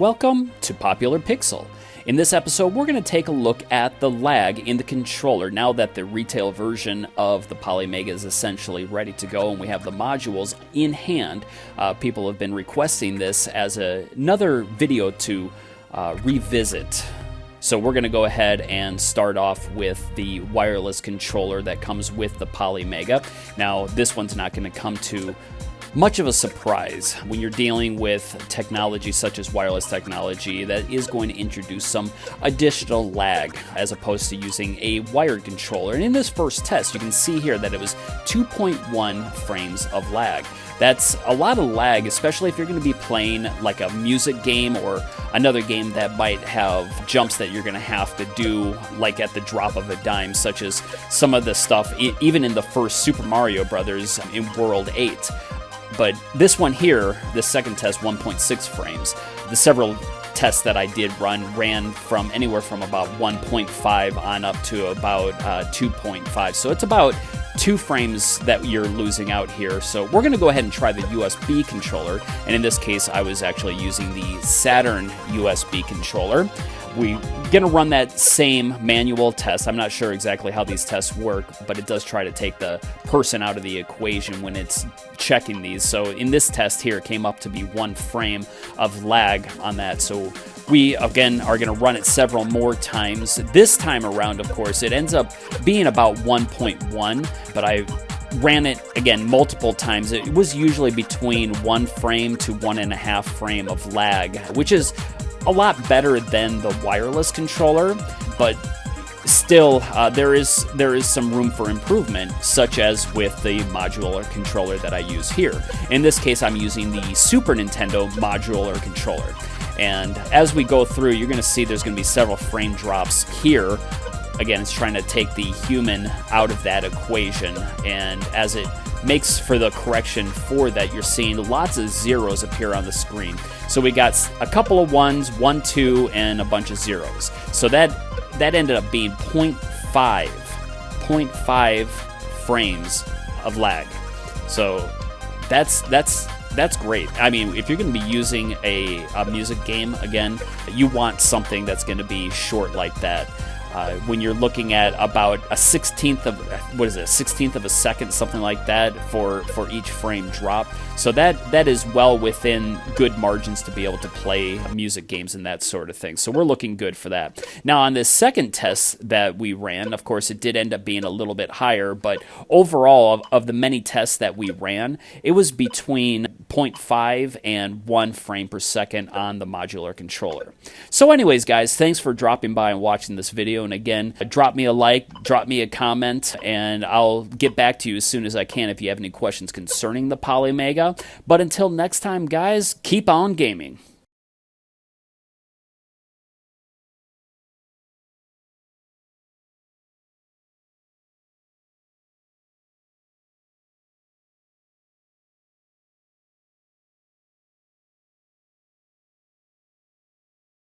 Welcome to Popular Pixel. In this episode, we're going to take a look at the lag in the controller. Now that the retail version of the Polymega is essentially ready to go and we have the modules in hand, people have been requesting this as another video to revisit. So we're going to go ahead and start off with the wireless controller that comes with the Polymega. Now, this one's not going to come to much of a surprise when you're dealing with technology such as wireless technology that is going to introduce some additional lag as opposed to using a wired controller. And in this first test, you can see here that it was 2.1 frames of lag. That's a lot of lag, especially if you're going to be playing like a music game or another game that might have jumps that you're going to have to do like at the drop of a dime, such as some of the stuff even in the first Super Mario Brothers in World 8. But this one here, this second test, 1.6 frames. The several tests that I did ran from anywhere from about 1.5 on up to about 2.5. So it's about 2 frames that you're losing out here. So we're going to go ahead and try the USB controller. And in this case, I was actually using the Saturn USB controller. We're going to run that same manual test. I'm not sure exactly how these tests work, but it does try to take the person out of the equation when it's checking these. So in this test here, it came up to be 1 frame of lag on that. So we, again, are going to run it several more times. This time around, of course, it ends up being about 1.1, but I ran it again multiple times. It was usually between 1 frame to 1.5 frame of lag, which is a lot better than the wireless controller, but still there is some room for improvement, such as with the modular controller that I use here. In this case, I'm using the Super Nintendo modular controller. And as we go through, you're going to see there's going to be several frame drops here. Again, it's trying to take the human out of that equation, and as it makes for the correction for that, you're seeing lots of zeros appear on the screen. So we got a couple of 1s, 1, 2, and a bunch of zeros. So that ended up being 0.5 frames of lag. So that's great. I mean, if you're going to be using a music game, again, you want something that's going to be short like that. When you're looking at about a 16th of a second, something like that for each frame drop. So that is well within good margins to be able to play music games and that sort of thing. So we're looking good for that. Now on this second test that we ran, of course, it did end up being a little bit higher, but overall of the many tests that we ran, it was between 0.5 and 1 frame per second on the modular controller. So anyways, guys, thanks for dropping by and watching this video. And again, drop me a like, drop me a comment, and I'll get back to you as soon as I can if you have any questions concerning the Polymega. But until next time, guys, keep on gaming.